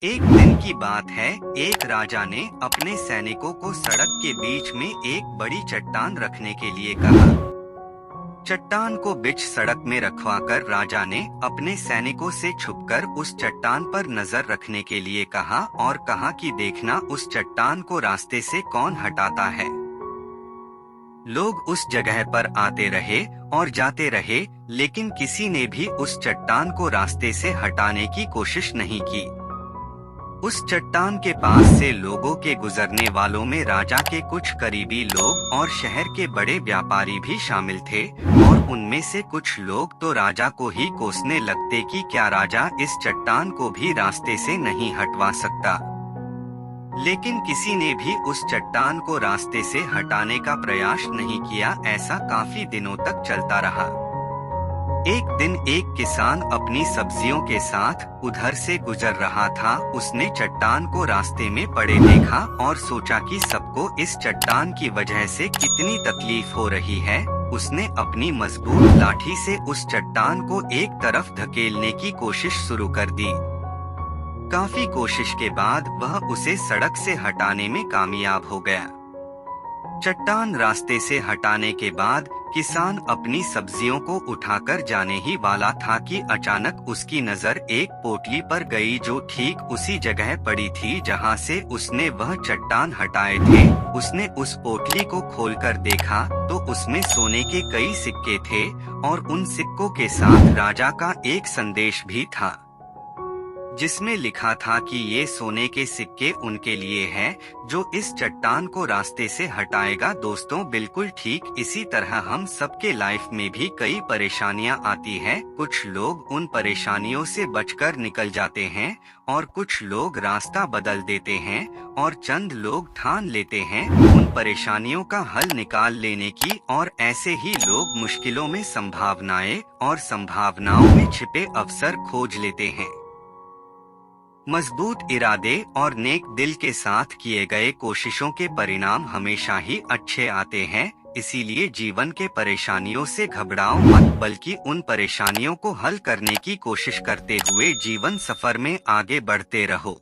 एक दिन की बात है। एक राजा ने अपने सैनिकों को सड़क के बीच में एक बड़ी चट्टान रखने के लिए कहा। चट्टान को बीच सड़क में रखवाकर राजा ने अपने सैनिकों से छुपकर उस चट्टान पर नजर रखने के लिए कहा और कहा कि देखना उस चट्टान को रास्ते से कौन हटाता है। लोग उस जगह पर आते रहे और जाते रहे, लेकिन किसी ने भी उस चट्टान को रास्ते से हटाने की कोशिश नहीं की। उस चट्टान के पास से लोगों के गुजरने वालों में राजा के कुछ करीबी लोग और शहर के बड़े व्यापारी भी शामिल थे, और उनमें से कुछ लोग तो राजा को ही कोसने लगते कि क्या राजा इस चट्टान को भी रास्ते से नहीं हटवा सकता। लेकिन किसी ने भी उस चट्टान को रास्ते से हटाने का प्रयास नहीं किया। ऐसा काफी दिनों तक चलता रहा। एक दिन एक किसान अपनी सब्जियों के साथ उधर से गुजर रहा था। उसने चट्टान को रास्ते में पड़े देखा और सोचा कि सबको इस चट्टान की वजह से कितनी तकलीफ हो रही है। उसने अपनी मजबूत लाठी से उस चट्टान को एक तरफ धकेलने की कोशिश शुरू कर दी। काफी कोशिश के बाद वह उसे सड़क से हटाने में कामयाब हो गया। चट्टान रास्ते से हटाने के बाद किसान अपनी सब्जियों को उठाकर जाने ही वाला था कि अचानक उसकी नजर एक पोटली पर गई जो ठीक उसी जगह पड़ी थी जहां से उसने वह चट्टान हटाए थे। उसने उस पोटली को खोलकर देखा तो उसमें सोने के कई सिक्के थे और उन सिक्कों के साथ राजा का एक संदेश भी था, जिसमें लिखा था कि ये सोने के सिक्के उनके लिए हैं जो इस चट्टान को रास्ते से हटाएगा। दोस्तों, बिल्कुल ठीक इसी तरह हम सबके लाइफ में भी कई परेशानियां आती हैं। कुछ लोग उन परेशानियों से बचकर निकल जाते हैं और कुछ लोग रास्ता बदल देते हैं और चंद लोग ठान लेते हैं उन परेशानियों का हल निकाल लेने की, और ऐसे ही लोग मुश्किलों में संभावनाएं और संभावनाओं में छिपे अवसर खोज लेते हैं। मजबूत इरादे और नेक दिल के साथ किए गए कोशिशों के परिणाम हमेशा ही अच्छे आते हैं। इसीलिए जीवन के परेशानियों से घबराओ मत, बल्कि उन परेशानियों को हल करने की कोशिश करते हुए जीवन सफर में आगे बढ़ते रहो।